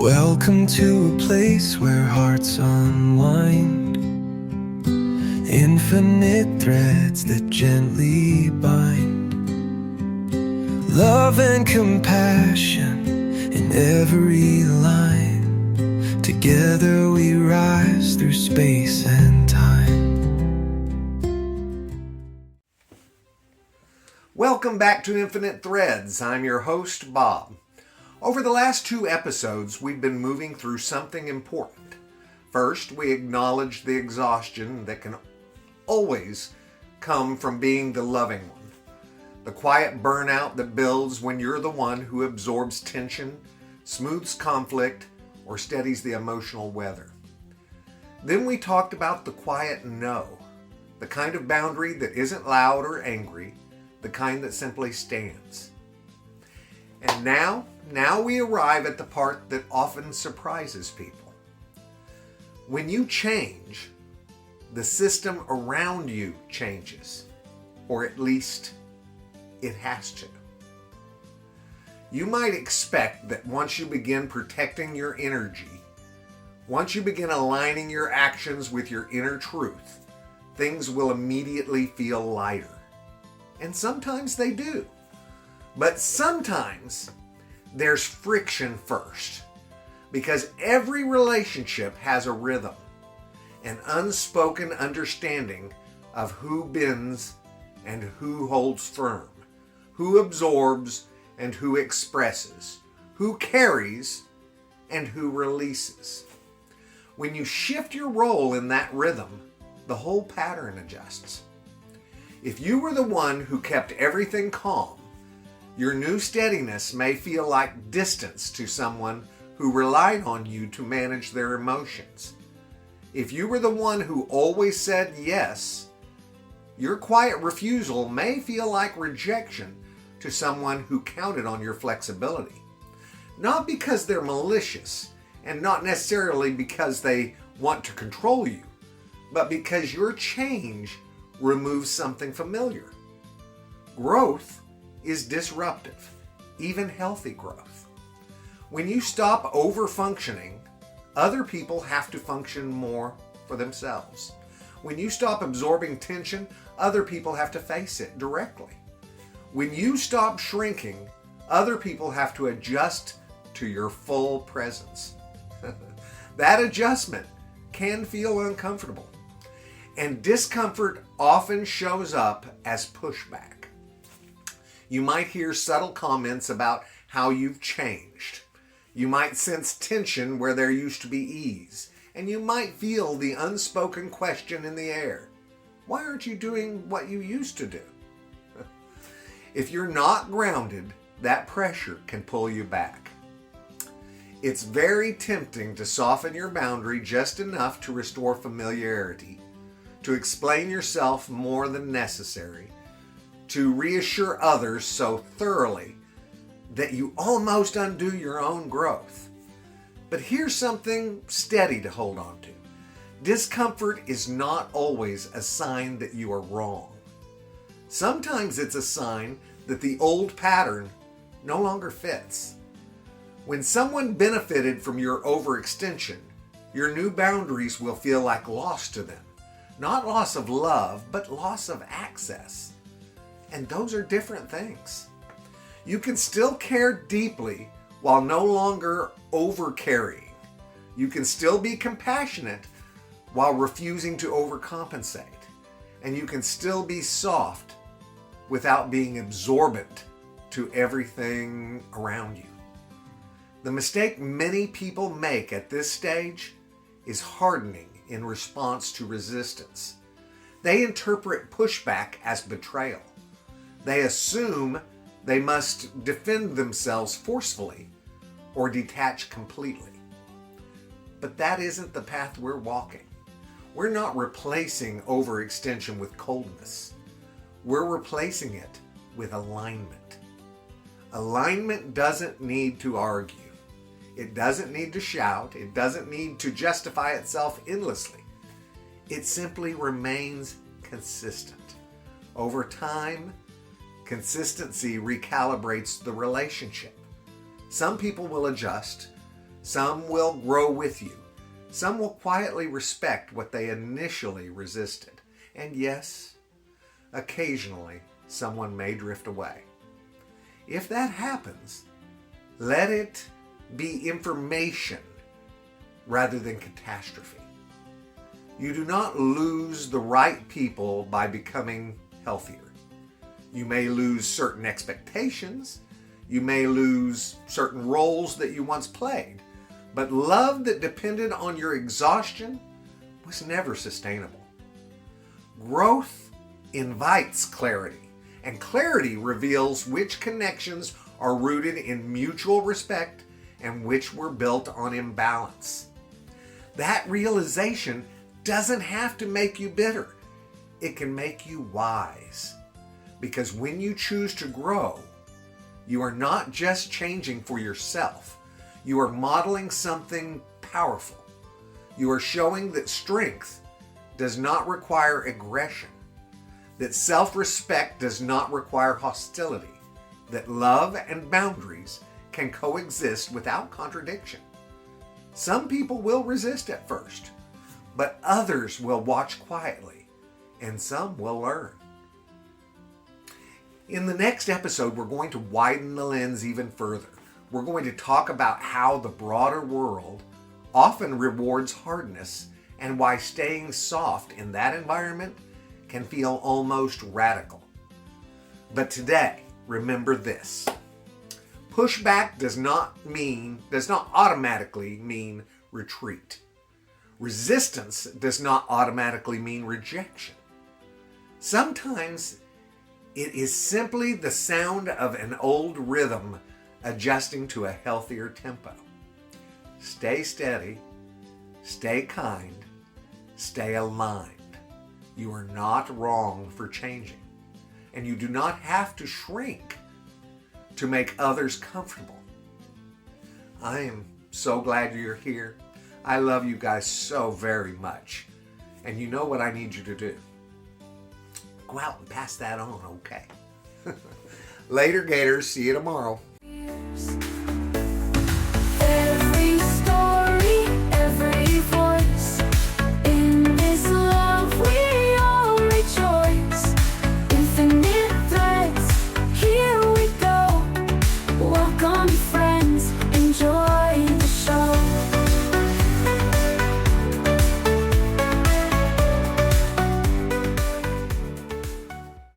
Welcome to a place where hearts unwind, infinite threads that gently bind, love and compassion in every line. Together we rise through space and time. Welcome back to Infinite Threads. I'm your host, Bob. Over the last 2 episodes, we've been moving through something important. First, we acknowledged the exhaustion that can always come from being the loving one. The quiet burnout that builds when you're the one who absorbs tension, smooths conflict, or steadies the emotional weather. Then we talked about the quiet no, the kind of boundary that isn't loud or angry, the kind that simply stands. And now we arrive at the part that often surprises people. When you change, the system around you changes, or at least it has to. You might expect that once you begin protecting your energy, once you begin aligning your actions with your inner truth, things will immediately feel lighter. And sometimes they do. But sometimes there's friction first, because every relationship has a rhythm, an unspoken understanding of who bends and who holds firm, who absorbs and who expresses, who carries and who releases. When you shift your role in that rhythm, the whole pattern adjusts. If you were the one who kept everything calm, your new steadiness may feel like distance to someone who relied on you to manage their emotions. If you were the one who always said yes, your quiet refusal may feel like rejection to someone who counted on your flexibility. Not because they're malicious, and not necessarily because they want to control you, but because your change removes something familiar. Growth is disruptive, even healthy growth. When you stop over-functioning, other people have to function more for themselves. When you stop absorbing tension, other people have to face it directly. When you stop shrinking, other people have to adjust to your full presence. That adjustment can feel uncomfortable, and discomfort often shows up as pushback. You might hear subtle comments about how you've changed. You might sense tension where there used to be ease. And you might feel the unspoken question in the air. Why aren't you doing what you used to do? If you're not grounded, that pressure can pull you back. It's very tempting to soften your boundary just enough to restore familiarity, to explain yourself more than necessary, to reassure others so thoroughly that you almost undo your own growth. But here's something steady to hold on to. Discomfort is not always a sign that you are wrong. Sometimes it's a sign that the old pattern no longer fits. When someone benefited from your overextension, your new boundaries will feel like loss to them. Not loss of love, but loss of access. And those are different things. You can still care deeply while no longer over-carrying. You can still be compassionate while refusing to overcompensate. And you can still be soft without being absorbent to everything around you. The mistake many people make at this stage is hardening in response to resistance. They interpret pushback as betrayal. They assume they must defend themselves forcefully or detach completely. But that isn't the path we're walking. We're not replacing overextension with coldness. We're replacing it with alignment. Alignment doesn't need to argue. It doesn't need to shout. It doesn't need to justify itself endlessly. It simply remains consistent. Over time, consistency recalibrates the relationship. Some people will adjust, Some will grow with you. Some will quietly respect what they initially resisted. And yes, occasionally someone may drift away. If that happens, let it be information rather than catastrophe. You do not lose the right people by becoming healthier. You may lose certain expectations. You may lose certain roles that you once played. But love that depended on your exhaustion was never sustainable. Growth invites clarity, and clarity reveals which connections are rooted in mutual respect and which were built on imbalance. That realization doesn't have to make you bitter. It can make you wise. Because when you choose to grow, you are not just changing for yourself. You are modeling something powerful. You are showing that strength does not require aggression, that self-respect does not require hostility, that love and boundaries can coexist without contradiction. Some people will resist at first, but others will watch quietly, and some will learn. In the next episode, we're going to widen the lens even further. We're going to talk about how the broader world often rewards hardness and why staying soft in that environment can feel almost radical. But today, remember this. Pushback does not automatically mean retreat. Resistance does not automatically mean rejection. Sometimes it is simply the sound of an old rhythm adjusting to a healthier tempo. Stay steady, stay kind, stay aligned. You are not wrong for changing, and you do not have to shrink to make others comfortable. I am so glad you're here. I love you guys so very much. And you know what I need you to do. Go out and pass that on, okay? Later, Gators. See you tomorrow.